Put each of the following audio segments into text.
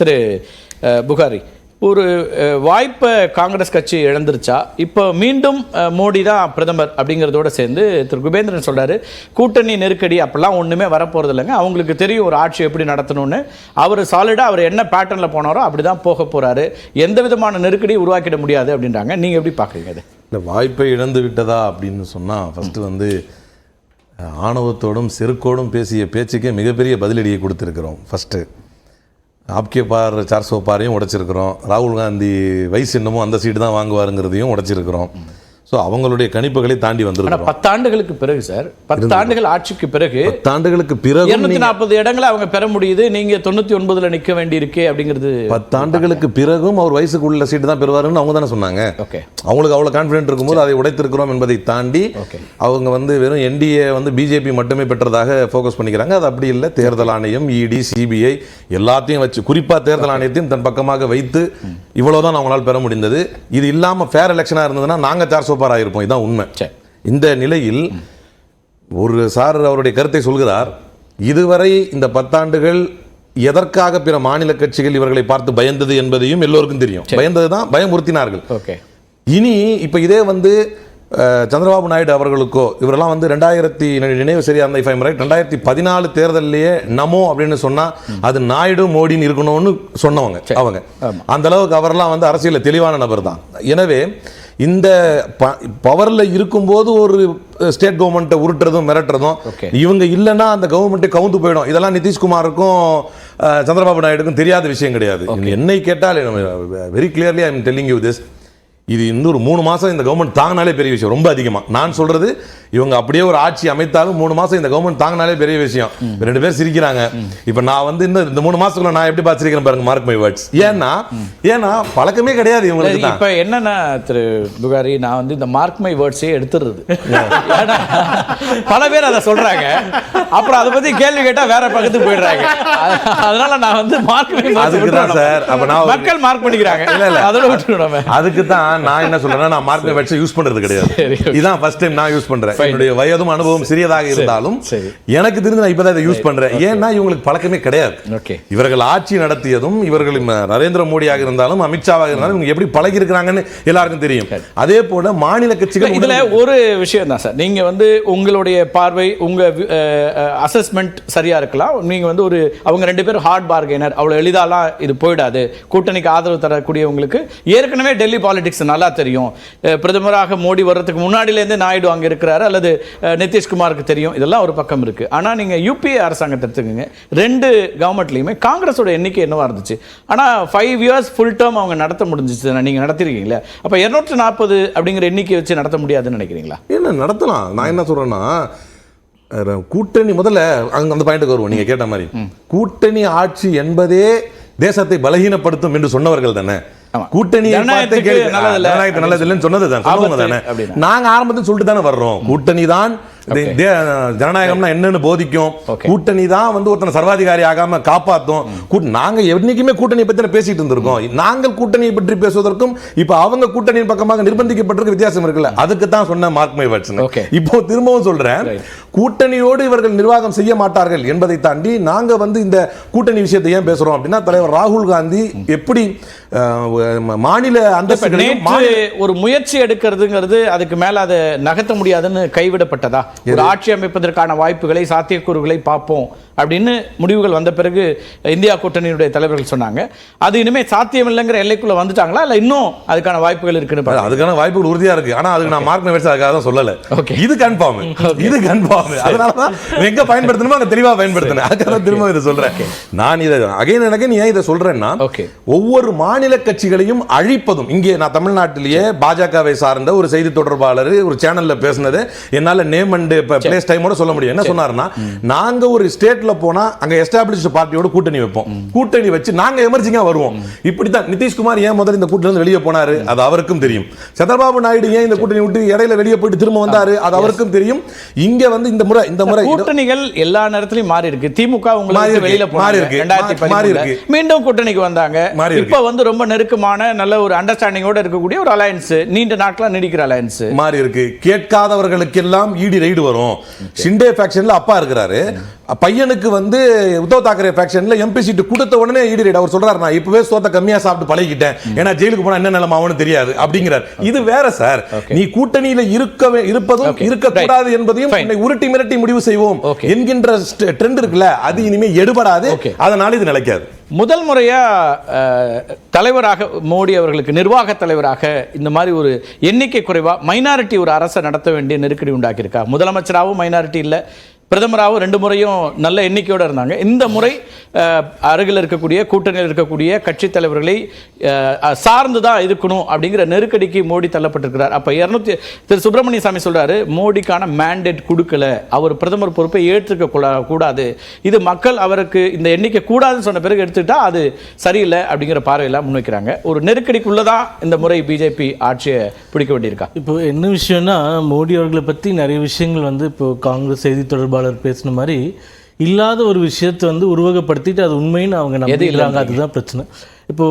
திரு புகாரி, ஒரு வாய்ப்பை காங்கிரஸ் கட்சி இழந்துருச்சா? இப்போ மீண்டும் மோடி தான் பிரதமர் அப்படிங்கிறதோட சேர்ந்து திரு குபேந்திரன் சொல்றாரு, கூட்டணி நெருக்கடி அப்படிலாம் ஒன்றுமே வரப்போறது இல்லைங்க, அவங்களுக்கு தெரியும் ஒரு ஆட்சி எப்படி நடத்தணும்னு. அவர் சாலிடாக அவர் என்ன பேட்டர்னில் போனாரோ அப்படி தான் போக போகிறாரு, எந்த விதமான நெருக்கடியை உருவாக்கிட முடியாது அப்படின்றாங்க. நீங்கள் எப்படி பார்க்குறீங்க அது? இந்த வாய்ப்பை இழந்து விட்டதா அப்படின்னு சொன்னால், ஃபஸ்ட்டு வந்து ஆணவத்தோடும் செருக்கோடும் பேசிய பேச்சுக்கே மிகப்பெரிய பதிலடியை கொடுத்துருக்கிறோம். ஃபஸ்ட்டு ஆப்கே பார் 400 பாரையும் உடைச்சிருக்கிறோம். ராகுல் காந்தி வயசு என்னமோ அந்த சீட்டு தான் வாங்குவாருங்கிறதையும் உடைச்சிருக்கிறோம். ஸோ அவங்களுடைய கணிப்புகளை தாண்டி வந்திருக்கிறோம். 10 ஆண்டுகளுக்கு பிறகு சார், 10 ஆண்டுகள் ஆட்சிக்கு பிறகு 10 ஆண்டுகளுக்கு பிறகு 240 இடங்களை அவங்க பெற முடியுது, நீங்க 99ல் நிற்க வேண்டியிருக்கே அப்படிங்கிறது. 10 ஆண்டுகளுக்கு பிறகும் அவர் வயசுக்குள்ள சீட்டு தான் பெறுவாருன்னு அவங்க தானே சொன்னாங்க. ஓகே, அவங்களுக்கு அவ்வளோ கான்ஃபிடென்ட் இருக்கும்போது அதை உடைத்திருக்கிறோம் என்பதை தாண்டி அவங்க வந்து வெறும் என்டிஏ வந்து பிஜேபி மட்டுமே பெற்றதாக ஃபோக்கஸ் பண்ணிக்கிறாங்க. அது அப்படி இல்லை. தேர்தல் ஆணையம், இடி, சிபிஐ எல்லாத்தையும் வச்சு, குறிப்பாக தேர்தல் ஆணையத்தையும் தன் பக்கமாக வைத்து இவ்வளோதான் அவங்களால் பெற முடிந்தது. இது இல்லாமல் ஃபேர் எலெக்ஷனாக இருந்ததுன்னா நாங்கள் 400 ஆயிருப்போம். இதான் உண்மை. இந்த நிலையில் ஒரு சார் அவருடைய கருத்தை சொல்கிறார். இதுவரை இந்த 10 ஆண்டுகள் எதற்காக பிற மாநில கட்சிகள் இவர்களை பார்த்து பயந்தது என்பதையும் எல்லோருக்கும் தெரியும். பயந்ததுதான், பயமுறுத்தினார்கள். இனி இப்ப இதே வந்து சந்திரபாபு நாயுடு அவர்களுக்கோ இவரெல்லாம் வந்து 2000 நினைவு சரியா இருந்தா 2014 தேர்தலிலேயே நமோ அப்படின்னு சொன்னா அது நாயுடு மோடின்னு இருக்கணும்னு சொன்னவங்க. அவங்க அந்த அளவுக்கு அவரெல்லாம் வந்து அரசியல் தெளிவான நபர் தான். எனவே இந்த பவர்ல இருக்கும்போது ஒரு ஸ்டேட் கவர்மெண்ட்டை உருட்டுறதும் மிரட்டுறதும், இவங்க இல்லைன்னா அந்த கவர்மெண்ட்டை கவுந்து போயிடும். இதெல்லாம் நிதிஷ்குமாருக்கும் சந்திரபாபு நாயுடுக்கும் தெரியாத விஷயம் கிடையாது. என்னை கேட்டால் very clearly I am telling you this, இது இன்னொரு 3 மாதம் இந்த கவர்மெண்ட் தாங்கினாலே பெரிய விஷயம். ரொம்ப அதிகமாக நான் சொல்றது, இவங்க அப்படியே ஒரு ஆட்சி அமைத்தாலும் 3 மாதம் இந்த கவர்மெண்ட் தாங்கினாலே பெரிய விஷயம். 2 பேர் சிரிக்கிறாங்க. இப்போ நான் வந்து இந்த 3 மாசத்துக்குள்ள நான் எப்படி பார்த்துருக்கிறேன் பாருங்க, மார்க் மை வேர்ட்ஸ். ஏன்னா பழக்கமே கிடையாது இவங்களுக்கு. இப்போ என்னன்னா திரு புகாரி, நான் வந்து இந்த மார்க் மை வேர்ட்ஸே எடுத்துடுறது. பல பேர் அதை சொல்றாங்க, அப்புறம் அதை பத்தி கேள்வி கேட்டா வேற பக்கத்துக்கு போயிடுறாங்க. அதனால நான் வந்து மார்க் மை வேர்ட்ஸ் சார், அப்ப நான் மக்கள் மார்க் பண்ணிக்கிறாங்க. இல்ல அதோட விட்டுறோம். அதுக்கு தான் நான் என்ன சொல்றேன்னா, நான் மார்க் மை வேர்ட்ஸ் யூஸ் பண்றது கிடையாது. இதான் ஃபர்ஸ்ட் டைம் நான் யூஸ் பண்றேன். என்னுடைய வயதும் அனுபவம் சிறியதாக இருந்தாலும் எனக்கு தெரிஞ்சு நான் இப்பதான் இதை யூஸ் பண்றேன். ஏன்னா இவங்களுக்கு பழக்கமே கிடையாது. இவர்கள் ஆட்சி நடத்தியதும், இவர்கள் நரேந்திர மோடியாக இருந்தாலும் அமித்ஷாவாக இருந்தாலும் இவங்க எப்படி பழகி இருக்கிறாங்க எல்லாருக்கும் தெரியும். அதே போல மாநில கட்சிகள் இதுல ஒரு விஷயம் தான் சார், நீங்க வந்து உங்களுடைய பார்வை, உங்க அசஸ்மெண்ட் சரியா இருக்கலாம். நீங்க வந்து ஒரு அவங்க 2 பேரும் ஹார்ட் பார்கெனர், அவ்வளவு எளிதாலாம் இது போயிடாது. கூட்டணிக்கு ஆதரவு தரக்கூடியவங்களுக்கு ஏற்கனவே டெல்லி பாலிடிக்ஸ் நல்லா தெரியும். பிரதமராக மோடி வர்றதுக்கு முன்னாடியிலேருந்து நாயுடு அங்க இருக்கிறாரு, அல்லது நிதிஷ்குமாருக்கு தெரியும். இதெல்லாம் ஒரு பக்கம் இருக்கு. ஆனா நீங்க யூபிஏ அரசாங்கத்தை எடுத்துக்கங்க, 2 கவர்மெண்ட்லயுமே காங்கிரஸோட எண்ணிக்கை என்னவா இருந்துச்சு. ஆனா 5 இயர்ஸ் ஃபுல் டேர்ம் அவங்க நடத்த முடிஞ்சிச்சு. நீங்க நடத்திருக்கீங்களா? அப்ப 240 அப்படிங்கிற எண்ணிக்கை வச்சு நடத்த முடியாதுன்னு நினைக்கிறீங்களா? என்ன நடத்தலாம். நான் என்ன சொல்றேன்னா, கூட்டணி முதல்ல அந்த பாயிண்ட்டுக்கு வருவோம். நீங்க கேட்ட மாதிரி கூட்டணி ஆட்சி என்பதே தேசத்தை பலகீனப்படுத்தும் என்று சொன்னவர்கள் தானே. கூட்டணி நல்லதில்லைன்னு சொன்னது தானே. நாங்க ஆரம்பத்தில் சொல்லிட்டு தானே வர்றோம், கூட்டணி தான் ஜனநாயகம்னா என்னன்னு போதிக்கும், கூட்டணி தான் வந்து ஒருத்தனை சர்வாதிகாரி ஆகாம காப்பாத்தும். நாங்க என்னைக்குமே கூட்டணியை பத்தி பேசிட்டு இருந்திருக்கோம். நாங்கள் கூட்டணியை பற்றி பேசுவதற்கும் இப்ப அவங்க கூட்டணியின் பக்கமாக நிர்பந்திக்கப்பட்டிருக்க வித்தியாசம் இருக்குல்ல. அதுக்கு தான் சொன்ன மார்க் மை வேர்ட்ஸ். இப்போ திரும்பவும் சொல்றேன், கூட்டணியோடு இவர்கள் நிர்வாகம் செய்ய மாட்டார்கள் என்பதை தாண்டி நாங்க வந்து இந்த கூட்டணி விஷயத்தை ஏன் பேசுறோம் அப்படின்னா, தலைவர் ராகுல் காந்தி எப்படி மாநில அந்தஸ்து ஒரு முயற்சி எடுக்கிறதுங்கிறது அதுக்கு மேல அதை நகர்த்த முடியாதுன்னு கைவிடப்பட்டதா? ஒரு ஆட்சி அமைப்பதற்கான வாய்ப்புகளை, சாத்தியக்கூறுகளை பார்ப்போம் அப்படின்னு முடிவுகள் வந்த பிறகு இந்தியா கூட்டணியுடைய தலைவர்கள் சொன்னாங்க. அது இனிமே சாத்தியம் இல்லைங்கிற எல்லைக்குள்ள வந்துட்டாங்களா, இல்ல இன்னும் அதுக்கான வாய்ப்புகள் இருக்குன்னு? அதுக்கான வாய்ப்புகள் உறுதியா இருக்கு. ஆனா அதுக்கு நான் மார்க் மை வேர்ட்ஸ் அதுக்காக தான் சொல்லல. இது கன்ஃபார்ம், இது கன்ஃபார்ம். அதனால தான் எங்க பயன்படுத்தணுமோ அங்க தெளிவா பயன்படுத்தினேன். அதுக்காக திரும்ப இதை சொல்றேன். நான் இதை அகைன் ஏன் இதை சொல்றேன்னா, ஒவ்வொரு மாநில கட்சிகளையும் அழிப்பதும், இங்கே நான் தமிழ்நாட்டிலேயே பாஜகவை சார்ந்த ஒரு செய்தி தொடர்பாளர் ஒரு சேனல்ல பேசினது என்னால நேம் அண்ட் பிளேஸ் டைமோட சொல்ல முடியும். என்ன சொன்னாருன்னா, நாங்க ஒரு ஸ்டேட்ல போனா அங்க எஸ்டாப்ளிஷ்ட் பார்ட்டியோட கூட்டணி வைப்போம், கூட்டணி வச்சு நாங்க எமர்ஜிங்கா வருவோம். இப்படித்தான் நிதிஷ்குமார் ஏன் முதல்ல இந்த கூட்டணியிலிருந்து வெளியே போனாரு, அது அவருக்கும் தெரியும். சந்திரபாபு நாயுடு ஏன் இந்த கூட்டணி விட்டு இடையில வெளியே போயிட்டு திரும்ப வந்தாரு, அது அவருக்கும் தெரியும். இங்க வந்து இந்த முறை கூட்டணிகள் எல்லா நேரத்திலும் மாறி இருக்கு. திமுக உங்களுக்கு வெளியில மாறி இருக்கு, 2013 மீண்டும் கூட்டணிக்கு வந்தாங்க. இப்ப வந்து ரொம்ப நெருக்கமான நல்ல ஒரு அண்டர்ஸ்டாண்டிங்கோட இருக்கக்கூடிய ஒரு அலையன்ஸ், நீண்ட நாட்களா நீடிக்கிற அலையன்ஸ் மாறி இருக்கு. கேட்காதவர்களுக்கெல்லாம் ஈடி எய்டு வரும். ஷிண்டே ஃபேக்ஷன்ல அப்பா இருக்கிறாரு, பையனுக்கு வந்து உத்தவ் தாக்கரே ஃபேக்ஷன்ல எம்பி சீட்டு கொடுத்த உடனே ஈடு ரைட். அவர் சொல்றாரு நான் இப்பவே சோத்த கம்மியா சாப்பிட்டு பழகிட்டேன், ஏன்னா ஜெயிலுக்கு போனா என்ன நிலைமை ஆகும்னு தெரியாது அப்படிங்கிறார். இது வேற சார். நீ கூட்டணியில இருப்பதும் இருக்கக்கூடாது என்பதையும் உருட்டி மிரட்டி முடிவு செய்வோம் என்கின்ற ட்ரெண்ட் இருக்குல்ல, அது இனிமே எடுபடாது. அதனால இது நிலைக்காது. முதல் முறையா தலைவராக மோடி அவர்களுக்கு நிர்வாக தலைவராக இந்த மாதிரி ஒரு எண்ணிக்கை குறைவா மைனாரிட்டி ஒரு அரசை நடத்த வேண்டிய நெருக்கடி உண்டாக்கியிருக்கா? முதலமைச்சராகவும் மைனாரிட்டி இல்லை, பிரதமராகவும் 2 முறையும் நல்ல எண்ணிக்கையோடு இருந்தாங்க. இந்த முறை அருகில் இருக்கக்கூடிய கூட்டணியில் இருக்கக்கூடிய கட்சி தலைவர்களை சார்ந்து தான் இருக்கணும் அப்படிங்கிற நெருக்கடிக்கு மோடி தள்ளப்பட்டிருக்கிறார். அப்போ திரு சுப்பிரமணிய சாமி சொல்றாரு, மோடிக்கான மேண்டேட் கொடுக்கல, அவர் பிரதமர் பொறுப்பை ஏற்றுக்க கூடாது, இது மக்கள் அவருக்கு இந்த எண்ணிக்கை கூடாதுன்னு சொன்ன பிறகு எடுத்துக்கிட்டா அது சரியில்லை அப்படிங்கிற பார்வையெல்லாம் முன்வைக்கிறாங்க. ஒரு நெருக்கடிக்குள்ளதான் இந்த முறை பிஜேபி ஆட்சியை பிடிக்க வேண்டியிருக்கா? இப்போ என்ன விஷயம்னா, மோடி அவர்களை பற்றி நிறைய விஷயங்கள் வந்து இப்போ காங்கிரஸ் செய்தி தொடர்பாளர் பேசின மாதிரி இல்லாத ஒரு விஷயத்தை வந்து உருவகப்படுத்திட்டு அது உண்மைன்னு அவங்க நம்பிக்கிறாங்க. அதுதான் பிரச்சனை. இப்போ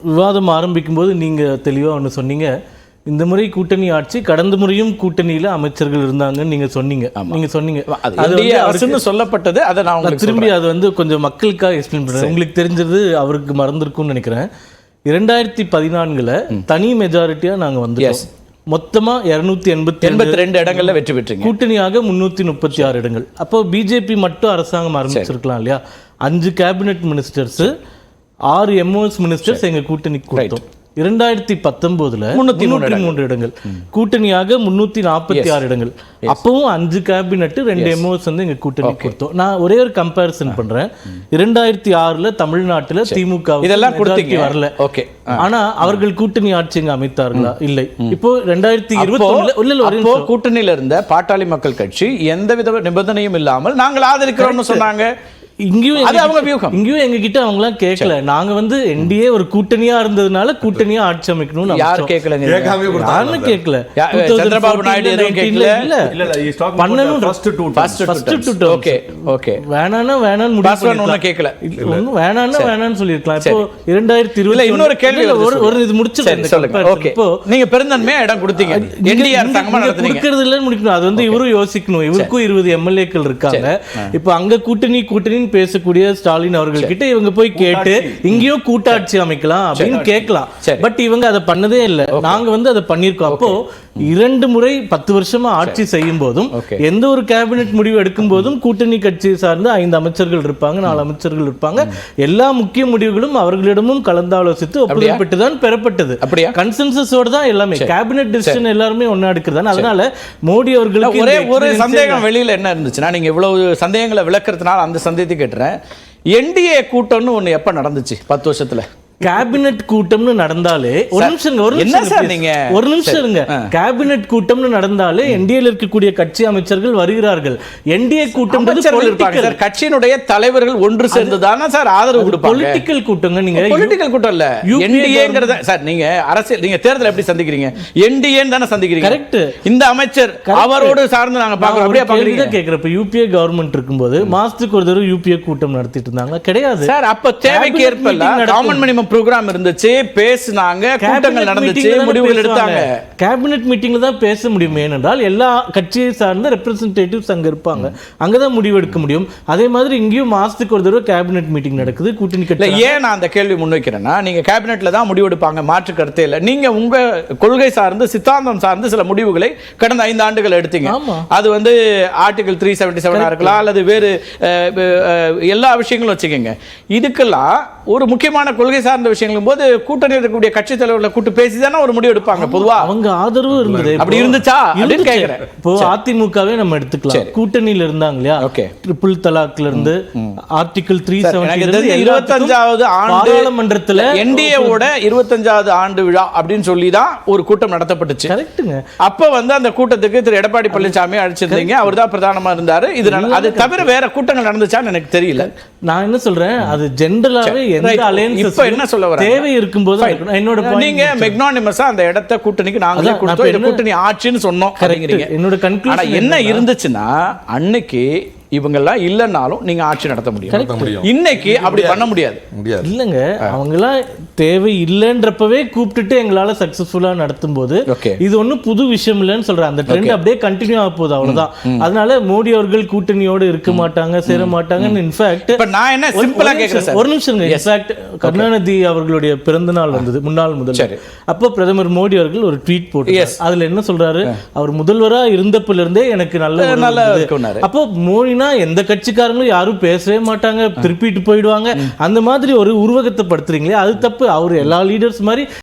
விவாதம் ஆரம்பிக்கும் போது நீங்கள் தெளிவாக ஒன்று சொன்னீங்க, இந்த முறை கூட்டணி ஆட்சி, கடந்த முறையும் கூட்டணியில் அமைச்சர்கள் இருந்தாங்கன்னு நீங்கள் சொன்னீங்க. அது சொல்லப்பட்டது. அதை நான் திரும்பி அது வந்து கொஞ்சம் மக்களுக்காக எக்ஸ்பிளைன் பண்ணுறேன். உங்களுக்கு தெரிஞ்சது அவருக்கு மறந்துருக்கும்னு நினைக்கிறேன். 2014 தனி மெஜாரிட்டியாக நாங்கள் வந்து மொத்தமா 282 இடங்கள்ல வெற்றி பெற்றீங்க. கூட்டணியாக 336 இடங்கள். அப்போ பிஜேபி மட்டும் அரசாங்கம் ஆரம்பிச்சிருக்கலாம் இல்லையா? 5 கேபினெட் மினிஸ்டர்ஸ், 6 எம்ஓஎஸ் மினிஸ்டர்ஸ் எங்க கூட்டணிக்கு கொடுத்தோம். 2019 303 இடங்கள், கூட்டணியாக 346 இடங்கள். அப்பவும் 5 கேபினெட் 2 எம்ஓஎஸ் வந்து எங்க கூட்டணி கொடுத்தோம். நான் ஒரே ஒரு கம்பேரிசன் பண்றேன். 2006 தமிழ்நாட்டுல திமுக இதெல்லாம் கொடுத்தீங்க வரல, ஆனா அவர்கள் கூட்டணி ஆட்சி இங்க அமைத்தார்களா? இல்லை. இப்போ 2021 கூட்டணியில இருந்த பாட்டாளி மக்கள் கட்சி எந்தவித நிபந்தனையும் இல்லாமல் நாங்கள் ஆதரிக்கிறோம்னு சொன்னாங்க. இங்கேயும் எங்க கிட்ட அவங்களாம் கேட்கல. நாங்க வந்து என்டிஏ ஒரு கூட்டணியா இருந்ததுனால கூட்டணியா ஆட்சி அமைக்கணும்னு யார் கேட்கல? யாருமே கேட்கல. சந்திரபாபு நாயுடு எதுவும் கேட்கல. வேணான்னு வேணான்னு முடிவு கேட்கல. வேணான்னு சொல்லிருக்கலாம். இப்போ 2020 இன்னொரு கேள்வி ஒரு இது முடிச்சிருக்கேன். இப்போ நீங்க பெருந்தன்மையா இடம் கொடுத்தீங்க, என்டிஆர் சங்கமா நடத்துறீங்க, கொடுக்கிறது இல்லன்னு முடிக்கணும். அது வந்து இவரும் யோசிக்கணும். இவருக்கும் 20 எம்எல்ஏக்கள் இருக்காங்க. இப்போ அங்க கூட்டணி பேசக்கூடிய ஸ்டாலின் அவர்கள் கிட்ட இவங்க போய் கேட்டு இங்கேயும் கூட்டாட்சி அமைக்கலாம் அப்படின்னு கேட்கலாம். பட் இவங்க அதை பண்ணதே இல்லை. நாங்க வந்து அதை பண்ணிருக்கோம். அப்போ 2 முறை 10 வருஷமா ஆட்சி செய்யும் போதும் எந்த ஒரு கேபினெட் முடிவு எடுக்கும் போதும் கூட்டணி கட்சியை சார்ந்து 5 அமைச்சர்கள் இருப்பாங்க, 4 அமைச்சர்கள் இருப்பாங்க. எல்லா முக்கிய முடிவுகளும் அவர்களிடமும் கலந்தாலோசித்து ஒப்புதல் பெற்றுதான் பெறப்பட்டது. கன்சென்சஸோட தான் எல்லாமே கேபினெட் டிசிஷன் எல்லாருமே ஒன்னா எடுக்கிறதான. அதனால மோடி அவர்களுக்கு ஒரு சந்தேகம் வெளியில என்ன இருந்துச்சுன்னா, நீங்க இவ்வளவு சந்தேகங்களை விளக்குறதுனால அந்த சந்தேகத்தை கேட்டுறேன். என்டிஏ கூட்டம்னு ஒண்ணு எப்ப நடந்துச்சு 10 வருஷத்துல? கேபினெட் கூட்டம்னு நடந்தாலே ஒரு நிமிஷம் இருங்க. கேபினெட் கூட்டம்னு நடந்தாலே என்டிஏல இருக்கக்கூடிய கட்சி அமைச்சர்கள் வருகிறார்கள். என்டிஏ கூட்டம் கட்சியினுடைய தலைவர்கள் ஒன்று சேர்ந்துதானா சார் ஆதரவு கொடுப்பாங்க? பொலிட்டிக்கல் கூட்டங்க. நீங்க பொலிட்டிக்கல் கூட்டம் இல்ல, என்டிஏங்கறத சார் நீங்க அரசியல் நீங்க தேர்தல் எப்படி சந்திக்கிறீங்க? என்டிஏன்னு தான சந்திக்கிறீங்க. கரெக்ட். இந்த அமைச்சர் அவரோடு சார்ந்து நாங்க பார்க்கறோம். அப்படியே பாக்குறீங்க. கேக்குறப்ப யூபிஏ கவர்மெண்ட் இருக்கும்போது மாசத்துக்கு ஒரு தடவை யூபிஏ கூட்டம் நடத்திட்டு இருந்தாங்க. கிடையாது சார். அப்ப தேவைக்கு ஏற்ப காமன் மினிமம் ப்ரோகிராம் இருந்துச்சு, பேசினாங்க, கூட்டங்கள் நடந்துச்சு, முடிவுகள் எடுத்தாங்க. கேபினெட் மீட்டிங்ல தான் பேச முடியும். ஏனென்றால் எல்லா கட்சியை சார்ந்த ரெப்ரசன்டேட்டிவ்ஸ் அங்க இருப்பாங்க, அங்கதான் முடிவு எடுக்க முடியும். அதே மாதிரி இங்கேயும் மாசத்துக்கு ஒரு தடவை கேபினெட் மீட்டிங் நடக்குது. கூட்டணி கட்சி ஏன் நான் அந்த கேள்வி முன்வைக்கிறேன்னா, நீங்க கேபினெட்ல தான் முடிவு எடுப்பாங்க, மாற்று கருத்தே இல்லை. நீங்க உங்க கொள்கை சார்ந்து சித்தாந்தம் சார்ந்து சில முடிவுகளை கடந்த 5 ஆண்டுகள் எடுத்தீங்க. அது வந்து ஆர்டிகல் 377 இருக்கலாம், அல்லது வேறு எல்லா விஷயங்களும் வச்சுக்கோங்க. இதுக்கெல்லாம் ஒரு முக்கியமான கொள்கை சார்ந்த விஷயங்களும் போது கூட்டணி இருக்கக்கூடிய கட்சி தலைவர்களை கூட்டு பேசிதானே ஒரு முடிவு எடுப்பாங்க. பொதுவா அவங்க ஆதரவு இருந்தது. அப்படி இருந்துச்சா? கேக்குறேன். இப்போ அதிமுகவே நம்ம எடுத்துக்கலாம். கூட்டணியில இருந்தாங்க இல்லையா? ட்ரிபிள் தலாக்ல இருந்து ஆர்டிகல் 370 25வது ஆண்டு பாராளுமன்றத்துல என்டிஏவோட 25வது ஆண்டு விழா அப்படின்னு சொல்லி தான் ஒரு கூட்டம் நடத்தப்பட்டுச்சு. கரெக்ட்டுங்க. அப்ப வந்து அந்த கூட்டத்துக்கு திரு எடப்பாடி பழனிசாமி அழைச்சிருந்தீங்க, அவர் தான் பிரதானமா இருந்தாரு. இது அது தவிர வேற கூட்டங்கள் நடந்துச்சான்னு எனக்கு தெரியல. நான் என்ன சொல்றேன், அது ஜெனரலாவே எந்த அலையன்ஸ் இப்ப என்ன சொல்ல வர தேவை இருக்கும்போது என்னோட நீங்க மெக்னானிமஸா அந்த இடத்தை கூட்டணிக்கு நாங்களே கொடுத்தோம், இது கூட்டணி ஆட்சின்னு சொன்னோம். என்னோட கன்க்ளூஷன் என்ன இருந்துச்சுன்னா, அன்னைக்கு இவங்கெல்லாம் இல்லைன்னாலும் நீங்க ஆட்சி நடத்த நடத்த முடியும். முடியும். இன்னைக்கு அப்படி பண்ண முடியாது. இல்லங்க அவங்கெல்லாம் தேவை இல்லைன்றப்பவே கூப்பிட்டுட்டு எங்களால சக்சஸ்ஃபுல்லா நடத்தும் போது Okay. இது ஒன்றும் புது விஷயம் இல்லைன்னு சொல்றேன். அந்த ட்ரெண்ட் அப்படியே கண்டினியூ ஆக போகுது, அவ்வளவுதான். அதனால மோடி அவர்கள் கூட்டணியோடு இருக்க மாட்டாங்க, சேர மாட்டாங்கன்னு இன்ஃபேக்ட் இப்ப நான் என்ன சிம்பிளா கேக்குறேன் சார், ஒரு நிமிஷம். இன்ஃபேக்ட் கருணாநிதி அவர்களுடைய பிறந்த நாள் வந்தது, முன்னாள் முதல்வர். அப்போ பிரதமர் மோடி அவர்கள் ஒரு ட்வீட் போட்டு அதுல என்ன சொல்றாரு, அவர் முதல்வரா இருந்தப்பல இருந்தே எனக்கு நல்ல இருக்குன்னாரு. அப்போ மோடினா எந்த கட்சிக்காரங்களும் யாரும் பேசவே மாட்டாங்க, திருப்பிட்டு போயிடுவாங்க, அந்த மாதிரி ஒரு உருவகத்தை படுத்துறீங்களே, அது தப்பு. அவர் எல்லா லீடர்ஸ் மாதிரி